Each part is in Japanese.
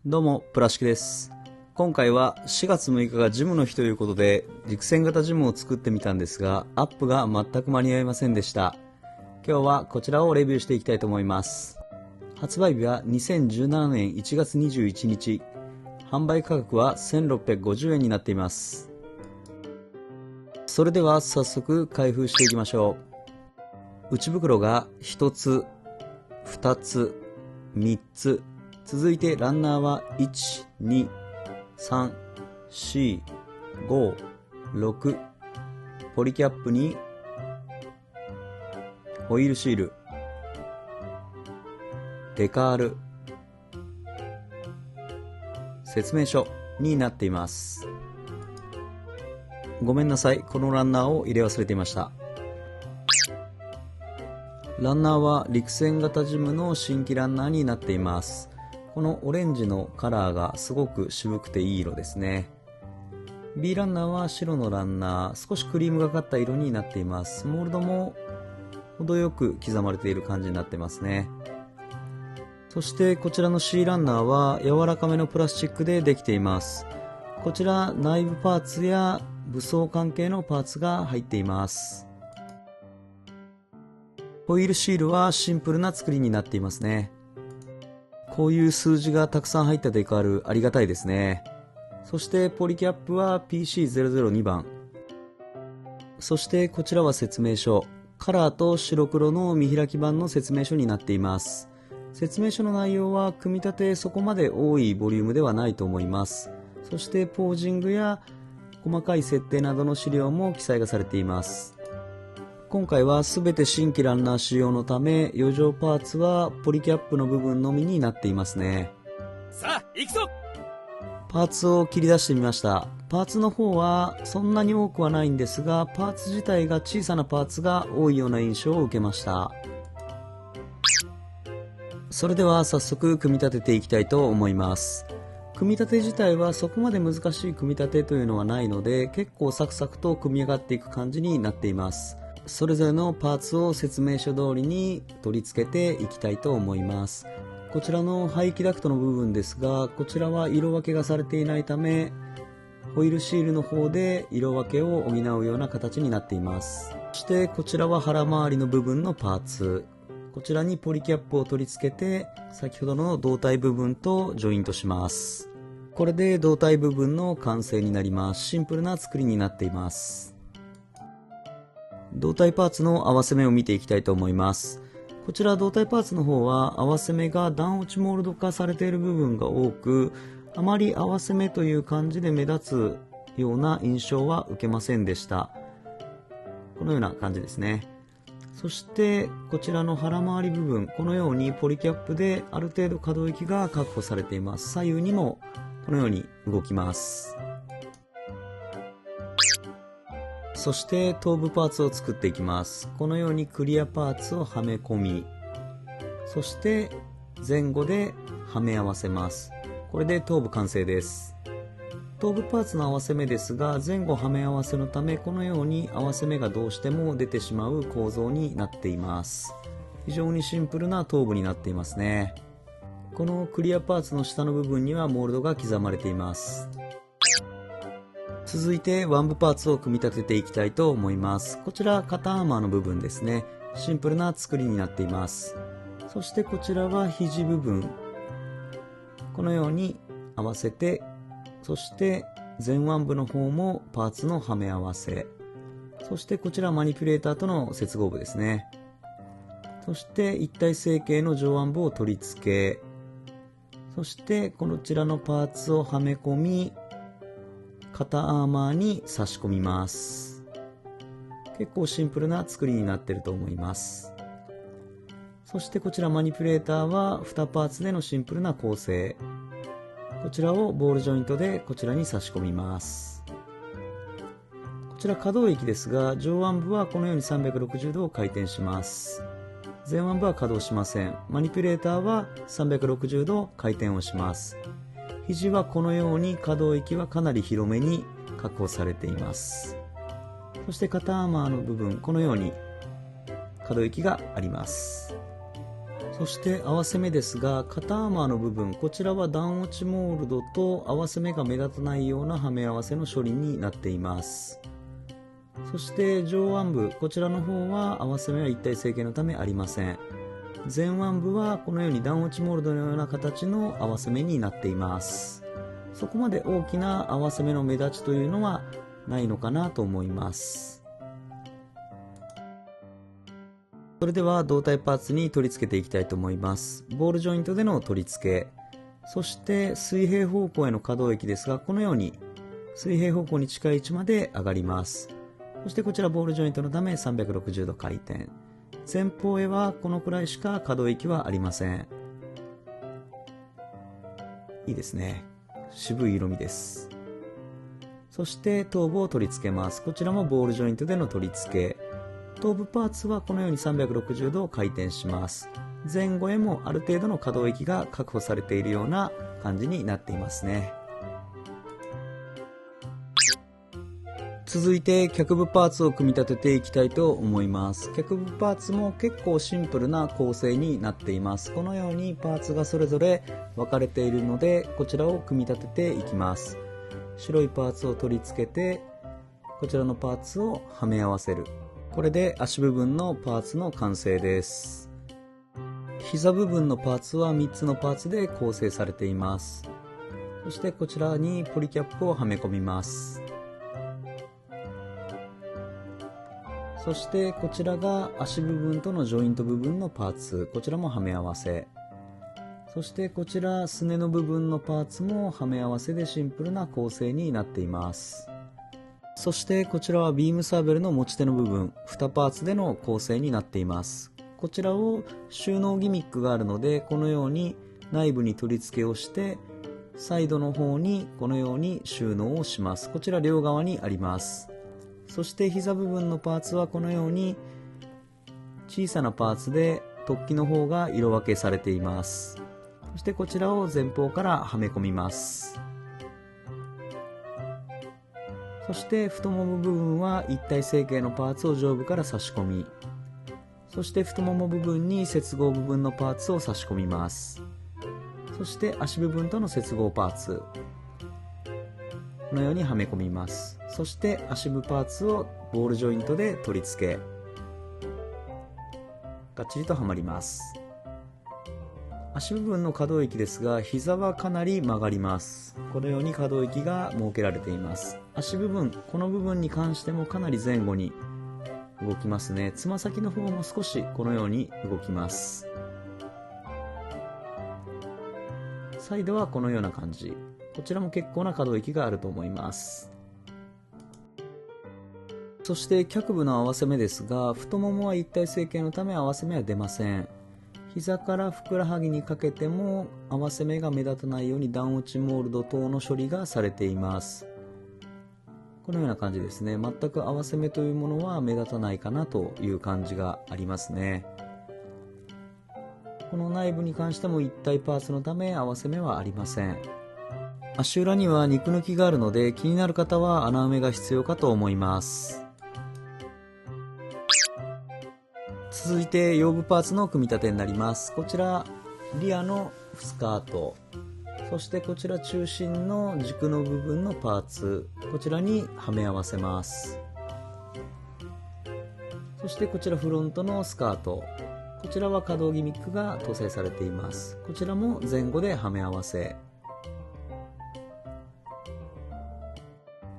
どうも、プラシキです。今回は4月6日がジムの日ということで、陸線型ジムを作ってみたんですが、アップが全く間に合いませんでした。今日はこちらをレビューしていきたいと思います。発売日は2017年1月21日。販売価格は1650円になっています。それでは早速開封していきましょう。内袋が1つ、2つ、3つ、続いてランナーは1、2、3、4、5、6、ポリキャップにホイールシール、デカール、説明書になっています。ごめんなさい、このランナーを入れ忘れていました。ランナーは陸線型ジムの新規ランナーになっています。このオレンジのカラーがすごく渋くていい色ですね。B ランナーは白のランナー、少しクリームがかった色になっています。モールドも程よく刻まれている感じになってますね。そしてこちらの C ランナーは柔らかめのプラスチックでできています。こちら内部パーツや武装関係のパーツが入っています。ホイールシールはシンプルな作りになっていますね。こういう数字がたくさん入ったデカールありがたいですね。そしてポリキャップは PC002 番。そしてこちらは説明書。カラーと白黒の見開き版の説明書になっています。説明書の内容は組み立てそこまで多いボリュームではないと思います。そしてポージングや細かい設定などの資料も記載がされています。今回は全て新規ランナー仕様のため、余剰パーツはポリキャップの部分のみになっていますね。さあ行くぞ。パーツを切り出してみました。パーツの方はそんなに多くはないんですが、パーツ自体が小さなパーツが多いような印象を受けました。それでは早速組み立てていきたいと思います。組み立て自体はそこまで難しい組み立てというのはないので、結構サクサクと組み上がっていく感じになっています。それぞれのパーツを説明書通りに取り付けていきたいと思います。こちらの排気ダクトの部分ですが、こちらは色分けがされていないため、ホイールシールの方で色分けを補うような形になっています。そしてこちらは腹回りの部分のパーツ。こちらにポリキャップを取り付けて、先ほどの胴体部分とジョイントします。これで胴体部分の完成になります。シンプルな作りになっています。胴体パーツの合わせ目を見ていきたいと思います。こちら胴体パーツの方は合わせ目が段落ちモールド化されている部分が多く、あまり合わせ目という感じで目立つような印象は受けませんでした。このような感じですね。そしてこちらの腹回り部分、このようにポリキャップである程度可動域が確保されています。左右にもこのように動きます。そして頭部パーツを作っていきます。このようにクリアパーツをはめ込み、そして前後ではめ合わせます。これで頭部完成です。頭部パーツの合わせ目ですが、前後はめ合わせのためこのように合わせ目がどうしても出てしまう構造になっています。非常にシンプルな頭部になっていますね。このクリアパーツの下の部分にはモールドが刻まれています。続いて腕部パーツを組み立てていきたいと思います。こちら肩アーマーの部分ですね。シンプルな作りになっています。そしてこちらは肘部分。このように合わせて、そして前腕部の方もパーツのはめ合わせ。そしてこちらマニピュレーターとの接合部ですね。そして一体成形の上腕部を取り付け、そしてこちらのパーツをはめ込み、肩アーマーに差し込みます。結構シンプルな作りになっていると思います。そしてこちらマニピュレーターは2パーツでのシンプルな構成。こちらをボールジョイントでこちらに差し込みます。こちら可動域ですが、上腕部はこのように360度回転します。前腕部は稼働しません。マニピュレーターは360度回転をします。肘はこのように可動域はかなり広めに確保されています。そして肩アーマーの部分、このように可動域があります。そそして合わせ目ですが、肩アーマーの部分、こちらは段落ちモールドと合わせ目が目立たないようなはめ合わせの処理になっています。そして上腕部、こちらの方は合わせ目は一体成形のためありません。前腕部はこのように段落ちモールドのような形の合わせ目になっています。そこまで大きな合わせ目の目立ちというのはないのかなと思います。それでは胴体パーツに取り付けていきたいと思います。ボールジョイントでの取り付け、そして水平方向への可動域ですが、このように水平方向に近い位置まで上がります。そしてこちらボールジョイントのため360度回転。前方へはこのくらいしか可動域はありません。いいですね。渋い色味です。そして頭部を取り付けます。こちらもボールジョイントでの取り付け。頭部パーツはこのように360度回転します。前後へもある程度の可動域が確保されているような感じになっていますね。続いて脚部パーツを組み立てていきたいと思います。脚部パーツも結構シンプルな構成になっています。このようにパーツがそれぞれ分かれているので、こちらを組み立てていきます。白いパーツを取り付けて、こちらのパーツをはめ合わせる。これで足部分のパーツの完成です。膝部分のパーツは3つのパーツで構成されています。そしてこちらにポリキャップをはめ込みます。そしてこちらが足部分とのジョイント部分のパーツ、こちらもはめ合わせ。そしてこちらすねの部分のパーツもはめ合わせでシンプルな構成になっています。そしてこちらはビームサーベルの持ち手の部分、2パーツでの構成になっています。こちらを収納ギミックがあるので、このように内部に取り付けをして、サイドの方にこのように収納をします。こちら両側にあります。そして膝部分のパーツはこのように小さなパーツで突起の方が色分けされています。そしてこちらを前方からはめ込みます。そして太もも部分は一体成形のパーツを上部から差し込み、そして太もも部分に接合部分のパーツを差し込みます。そして足部分との接合パーツ、このようにはめ込みます。そして足部パーツをボールジョイントで取り付け、がっちりとはまります。足部分の可動域ですが、膝はかなり曲がります。このように可動域が設けられています。足部分、この部分に関してもかなり前後に動きますね。つま先の方も少しこのように動きます。サイドはこのような感じ。こちらも結構な可動域があると思います。そして脚部の合わせ目ですが、太ももは一体成形のため合わせ目は出ません。膝からふくらはぎにかけても合わせ目が目立たないように段落ちモールド等の処理がされています。このような感じですね。全く合わせ目というものは目立たないかなという感じがありますね。この内部に関しても一体パーツのため合わせ目はありません。足裏には肉抜きがあるので、気になる方は穴埋めが必要かと思います。続いて腰部パーツの組み立てになります。こちらリアのスカート、そしてこちら中心の軸の部分のパーツ、こちらにはめ合わせます。そしてこちらフロントのスカート、こちらは可動ギミックが搭載されています。こちらも前後ではめ合わせ。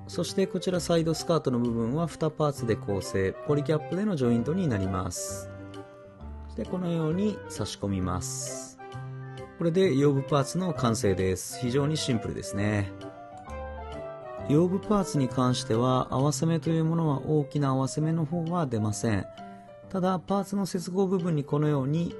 そしてこちらサイドスカートの部分は2パーツで構成、ポリキャップでのジョイントになります。そしてこのように差し込みます。これで腰部パーツの完成です。非常にシンプルですね。腰部パーツに関しては合わせ目というものは大きな合わせ目の方は出ません。ただパーツの接合部分にこのように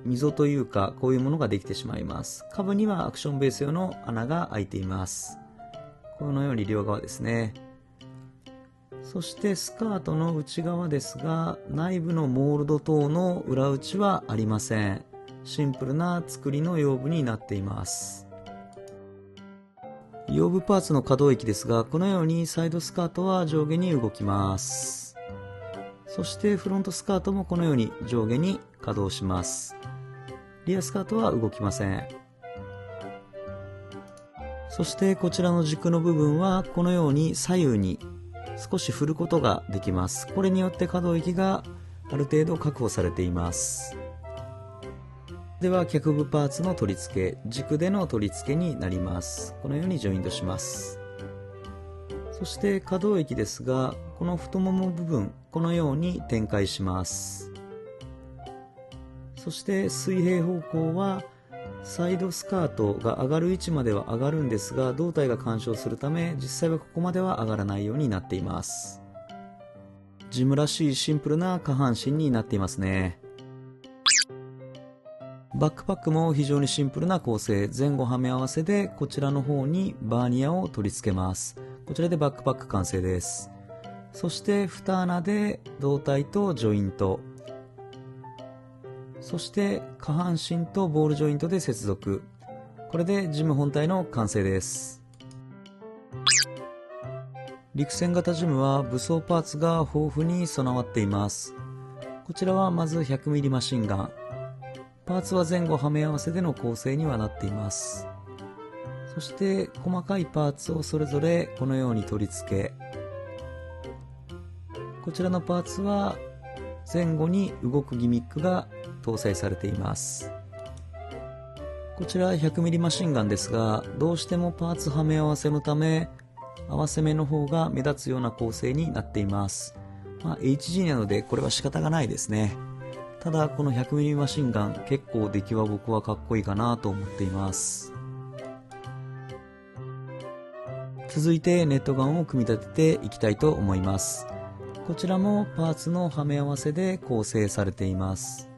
溝というかこういうものができてしまいます。下部にはアクションベース用の穴が開いています。このように両側ですね。そしてスカートの内側ですが、内部のモールド等の裏打ちはありません。シンプルな作りの腰部になっています。腰部パーツの可動域ですが、このようにサイドスカートは上下に動きます。そしてフロントスカートもこのように上下に稼働します。リアスカートは動きません。そしてこちらの軸の部分はこのように左右に少し振ることができます。これによって可動域がある程度確保されています。では脚部パーツの取り付け、軸での取り付けになります。このようにジョイントします。そして可動域ですが、この太もも部分、このように展開します。そして水平方向はサイドスカートが上がる位置までは上がるんですが、胴体が干渉するため実際はここまでは上がらないようになっています。ジムらしいシンプルな下半身になっていますね。バックパックも非常にシンプルな構成、前後はめ合わせでこちらの方にバーニアを取り付けます。こちらでバックパック完成です。そして2穴で胴体とジョイント、そして下半身とボールジョイントで接続。これでジム本体の完成です。陸戦型ジムは武装パーツが豊富に備わっています。こちらはまず 100mm マシンガン。パーツは前後はめ合わせでの構成にはなっています。そして細かいパーツをそれぞれこのように取り付け、こちらのパーツは前後に動くギミックが搭載されています。こちら 100mm マシンガンですが、どうしてもパーツはめ合わせのため合わせ目の方が目立つような構成になっています。HG なのでこれは仕方がないですね。ただこの 100mm マシンガン結構出来は僕はかっこいいかなと思っています。続いてネットガンを組み立てていきたいと思います。こちらもパーツのはめ合わせで構成されています。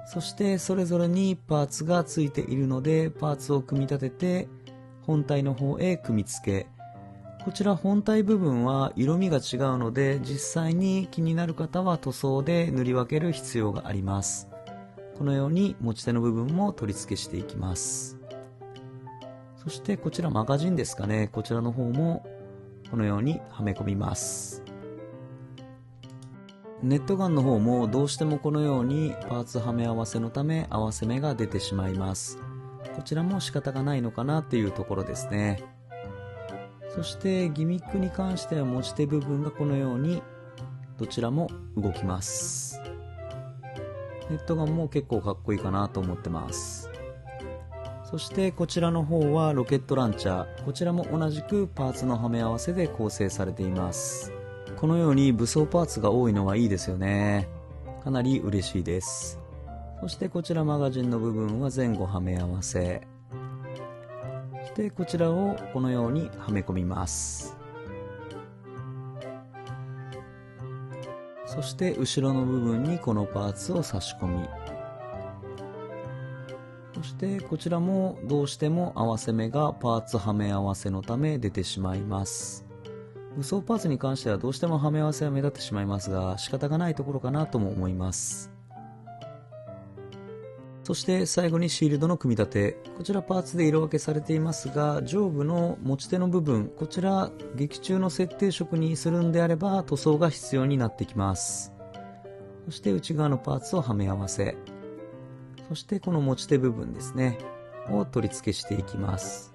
そしてそれぞれにパーツがついているので、パーツを組み立てて本体の方へ組み付け、こちら本体部分は色味が違うので、実際に気になる方は塗装で塗り分ける必要があります。このように持ち手の部分も取り付けしていきます。そしてこちらマガジンですかね、こちらの方もこのようにはめ込みます。ネットガンの方もどうしてもこのようにパーツはめ合わせのため合わせ目が出てしまいます。こちらも仕方がないのかなっていうところですね。そしてギミックに関しては持ち手部分がこのようにどちらも動きます。ネットガンも結構かっこいいかなと思ってます。そしてこちらの方はロケットランチャー、こちらも同じくパーツのはめ合わせで構成されています。このように武装パーツが多いのはいいですよね。かなり嬉しいです。そしてこちらマガジンの部分は前後はめ合わせ、そしてこちらをこのようにはめ込みます。そして後ろの部分にこのパーツを差し込み、そしてこちらもどうしても合わせ目がパーツはめ合わせのため出てしまいます。武装パーツに関してはどうしてもはめ合わせは目立ってしまいますが、仕方がないところかなとも思います。そして最後にシールドの組み立て、こちらパーツで色分けされていますが、上部の持ち手の部分、こちら劇中の設定色にするんであれば塗装が必要になってきます。そして内側のパーツをはめ合わせ、そしてこの持ち手部分ですねを取り付けしていきます。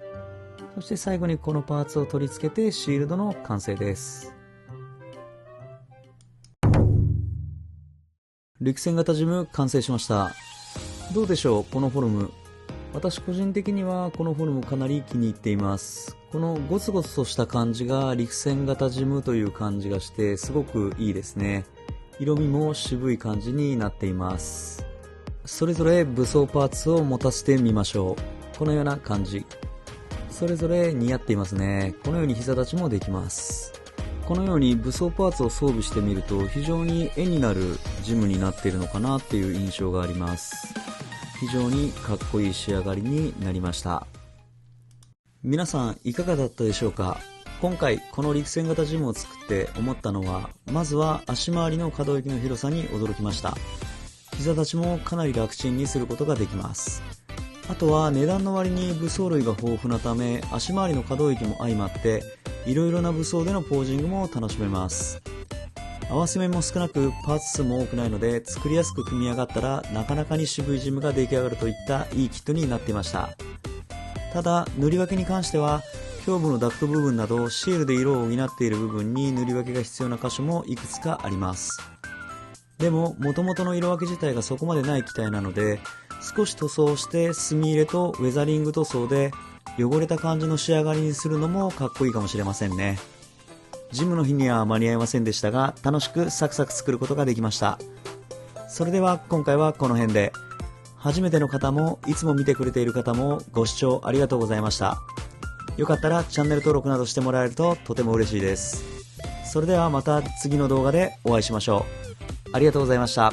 そして最後にこのパーツを取り付けてシールドの完成です。陸戦型ジム完成しました。どうでしょう、このフォルム。私個人的にはこのフォルムかなり気に入っています。このゴツゴツとした感じが陸戦型ジムという感じがしてすごくいいですね。色味も渋い感じになっています。それぞれ武装パーツを持たせてみましょう。このような感じ。それぞれ似合っていますね。このように膝立ちもできます。このように武装パーツを装備してみると非常に絵になるジムになっているのかなっていう印象があります。非常にかっこいい仕上がりになりました。皆さんいかがだったでしょうか。今回この陸戦型ジムを作って思ったのは、まずは足回りの可動域の広さに驚きました。膝立ちもかなり楽ちんにすることができます。あとは値段の割に武装類が豊富なため、足回りの可動域も相まっていろいろな武装でのポージングも楽しめます。合わせ目も少なくパーツ数も多くないので、作りやすく組み上がったらなかなかに渋いジムが出来上がるといったいいキットになっていました。ただ塗り分けに関しては、胸部のダクト部分などシールで色を補っている部分に塗り分けが必要な箇所もいくつかあります。でも元々の色分け自体がそこまでない機体なので、少し塗装して墨入れとウェザリング塗装で汚れた感じの仕上がりにするのもかっこいいかもしれませんね。ジムの日には間に合いませんでしたが、楽しくサクサク作ることができました。それでは今回はこの辺で。初めての方もいつも見てくれている方もご視聴ありがとうございました。よかったらチャンネル登録などしてもらえるととても嬉しいです。それではまた次の動画でお会いしましょう。ありがとうございました。